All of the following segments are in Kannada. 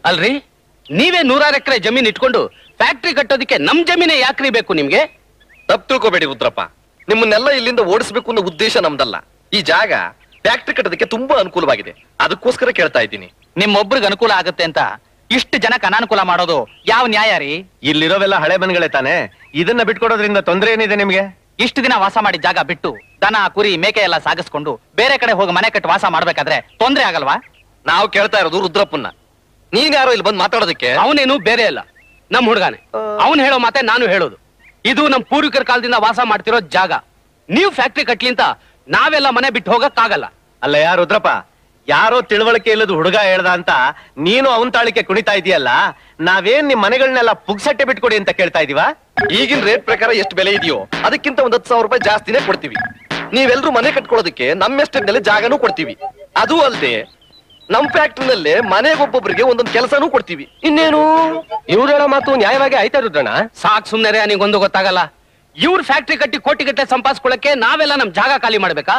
ಅಲ್ರಿ, ನೀವೇ 100 ಎಕರೆ ಜಮೀನ್ ಇಟ್ಕೊಂಡು ಫ್ಯಾಕ್ಟ್ರಿ ಕಟ್ಟೋದಕ್ಕೆ ನಮ್ ಜಮೀನೇ ಯಾಕ್ರಿ ಬೇಕು ನಿಮ್ಗೆ? ತಪ್ಪು ತಿಳ್ಕೋಬೇಡಿ ರುದ್ರಪ್ಪ, ನಿಮ್ಮನ್ನೆಲ್ಲ ಇಲ್ಲಿಂದ ಓಡಿಸ್ಬೇಕು ಅನ್ನೋ ಉದ್ದೇಶ ನಮ್ದಲ್ಲ. ಈ ಜಾಗ ಫ್ಯಾಕ್ಟ್ರಿ ಕಟ್ಟೋದಕ್ಕೆ ತುಂಬಾ ಅನುಕೂಲವಾಗಿದೆ, ಅದಕ್ಕೋಸ್ಕರ ಕೇಳ್ತಾ ಇದ್ದೀನಿ. ನಿಮ್ಮೊಬ್ರಿಗೆ ಅನುಕೂಲ ಆಗುತ್ತೆ ಅಂತ ಇಷ್ಟು ಜನಕ್ಕೆ ಅನಾನುಕೂಲ ಮಾಡೋದು ಯಾವ ನ್ಯಾಯ ರೀ? ಇಲ್ಲಿರೋವೆಲ್ಲ ಹಳೆ ಮನೆಗಳೇ ತಾನೆ, ಇದನ್ನ ಬಿಟ್ಕೊಡೋದ್ರಿಂದ ತೊಂದರೆ ಏನಿದೆ ನಿಮ್ಗೆ? ಇಷ್ಟು ದಿನ ವಾಸ ಮಾಡಿ ಜಾಗ ಬಿಟ್ಟು ದನ ಕುರಿ ಮೇಕೆ ಎಲ್ಲ ಸಾಗಿಸ್ಕೊಂಡು ಬೇರೆ ಕಡೆ ಹೋಗಿ ಮನೆ ಕಟ್ಟಿ ವಾಸ ಮಾಡ್ಬೇಕಾದ್ರೆ ತೊಂದ್ರೆ ಆಗಲ್ವಾ? ನಾವು ಕೇಳ್ತಾ ಇರೋದು ರುದ್ರಪ್ಪನ್ನ. ನೀನ್ ಯಾರೋ ಇಲ್ಲಿ ಬಂದು ಮಾತಾಡೋದಕ್ಕೆ? ಅವನೇನು ಬೇರೆ ಅಲ್ಲ, ನಮ್ ಹುಡುಗಾನೆ. ಅವನು ಹೇಳೋ ಮಾತೆ ನಾನು ಹೇಳೋದು. ಇದು ನಮ್ ಪೂರ್ವಿಕರ ಕಾಲದಿಂದ ವಾಸ ಮಾಡ್ತಿರೋ ಜಾಗ. ನೀವು ಫ್ಯಾಕ್ಟ್ರಿ ಕಟ್ಲಿ ಅಂತ ನಾವೆಲ್ಲ ಮನೆ ಬಿಟ್ಟು ಹೋಗಕ್ಕಾಗಲ್ಲ. ಅಲ್ಲ ಯಾರು ರುದ್ರಪ್ಪ, ಯಾರೋ ತಿಳುವಳಿಕೆ ಇಲ್ಲದ ಹುಡುಗ ಹೇಳ್ದ ಅಂತ ನೀನು ಅವನ್ ತಾಳಿಕೆ ಕುಣಿತಾ ಇದೀಯಲ್ಲ, ನಾವೇನ್ ನಿಮ್ ಮನೆಗಳನ್ನೆಲ್ಲ ಪುಗ್ಸಟ್ಟೆ ಬಿಟ್ಕೊಡಿ ಅಂತ ಕೇಳ್ತಾ ಇದೀವ? ಈಗಿನ ರೇಟ್ ಪ್ರಕಾರ ಎಷ್ಟು ಬೆಲೆ ಇದೆಯೋ ಅದಕ್ಕಿಂತ 10,000 ರೂಪಾಯಿ ಜಾಸ್ತಿನೇ ಕೊಡ್ತೀವಿ. ನೀವೆಲ್ಲರೂ ಮನೆ ಕಟ್ಕೊಳ್ಳೋದಕ್ಕೆ ನಮ್ಮ ಎಸ್ಟೇಟ್ ನಲ್ಲಿ ಜಾಗನೂ ಕೊಡ್ತೀವಿ. ಅದು ಅಲ್ಲದೆ ನಮ್ ಫ್ಯಾಕ್ಟ್ರಿನಲ್ಲೇ ಮನೆಗೊಬ್ಬೊಬ್ಬರಿಗೆ ಒಂದೊಂದು ಕೆಲಸನೂ ಕೊಡ್ತೀವಿ. ಇನ್ನೇನು? ಇವ್ರು ಹೇಳೋ ಮಾತು ನ್ಯಾಯವಾಗಿ ಆಯ್ತಾ ರುದ್ರಣ್ಣ? ಸಾಕ್ ಸುಮ್ನೆ, ನಿಗೊಂದು ಗೊತ್ತಾಗಲ್ಲ. ಇವ್ರ ಫ್ಯಾಕ್ಟ್ರಿ ಕಟ್ಟಿ ಕೋಟಿಗಟ್ಟಲೆ ಸಂಪಾದಿಸ್ಕೊಳ್ಳಕ್ಕೆ ನಾವೆಲ್ಲ ನಮ್ ಜಾಗ ಖಾಲಿ ಮಾಡ್ಬೇಕಾ?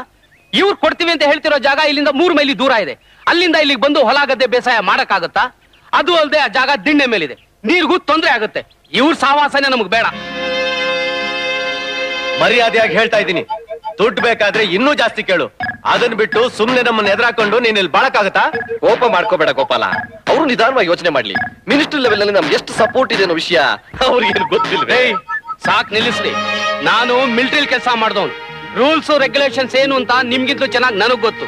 ಇವ್ರು ಕೊಡ್ತೀವಿ ಅಂತ ಹೇಳ್ತಿರೋ ಜಾಗ ಇಲ್ಲಿಂದ 3 ಮೈಲಿ ದೂರ ಇದೆ. ಅಲ್ಲಿಂದ ಇಲ್ಲಿಗೆ ಬಂದು ಹೊಲ ಗದ್ದೆ ಬೇಸಾಯ ಮಾಡಕ್ಕಾಗತ್ತಾ? ಅದು ಅಲ್ಲದೆ ಆ ಜಾಗ ದಿಣ್ಣೆ ಮೇಲಿದೆ, ನೀರಿಗೂ ತೊಂದರೆ ಆಗುತ್ತೆ. ಇವ್ರ ಸಹವಾಸನೆ ನಮಗ್ ಬೇಡ. ಮರ್ಯಾದೆಯಾಗಿ ಹೇಳ್ತಾ ಇದ್ದೀನಿ, ದುಡ್ಡು ಬೇಕಾದ್ರೆ ಇನ್ನೂ ಜಾಸ್ತಿ ಕೇಳು. ಅದನ್ನ ಬಿಟ್ಟು ಸುಮ್ನೆ ನಮ್ಮನ್ನ ಎದುರಾಕೊಂಡು ನೀನ್ ಇಲ್ಲಿ ಬಾಳಕ್ಕಾಗತ್ತಾ? ಕೋಪ ಮಾಡ್ಕೋಬೇಡ ಗೋಪಾಲ, ಅವರು ನಿಧಾನವಾಗಿ ಯೋಚನೆ ಮಾಡ್ಲಿ. ಮಿನಿಸ್ಟರ್ ಲೆವೆಲ್ ನಲ್ಲಿ ನಮ್ಗೆ ಎಷ್ಟು ಸಪೋರ್ಟ್ ಇದೆ ಅನ್ನೋ ವಿಷಯ ಅವ್ರಿಗೆ ಗೊತ್ತಿಲ್ವೇ? ಸಾಕ್ ನಿಲ್ಲಿಸ್ರಿ. ನಾನು ಮಿಲಿಟರಿ ಕೆಲಸ ಮಾಡ್ದವನು. ರೂಲ್ಸ್ ರೆಗ್ಯುಲೇಷನ್ಸ್ ಏನು ಅಂತ ನಿಮ್ಗಿಂತಲೂ ಚೆನ್ನಾಗಿ ನನಗ್ ಗೊತ್ತು.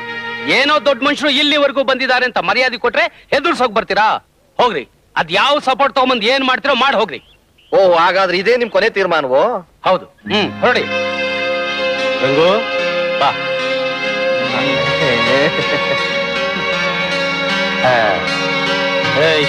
ಏನೋ ದೊಡ್ಡ ಮನುಷ್ಯರು ಇಲ್ಲಿವರೆಗೂ ಬಂದಿದ್ದಾರೆ ಅಂತ ಮರ್ಯಾದೆ ಕೊಟ್ರೆ ಹೆದರ್ಸೋಗ್ ಬರ್ತೀರಾ? ಹೋಗ್ರಿ, ಅದ್ ಯಾವ ಸಪೋರ್ಟ್ ತಗೊಂಬಂದ್ ಏನ್ ಮಾಡ್ತಿರೋ ಮಾಡಿ ಹೋಗ್ರಿ. ಓ, ಹಾಗಾದ್ರೆ ಇದೇ ನಿಮ್ ಕೊನೆ ತೀರ್ಮಾನವೋ? ಹೌದು. ಹೊರಡಿ. ರಂಗು ಬಾ. ಏಯ್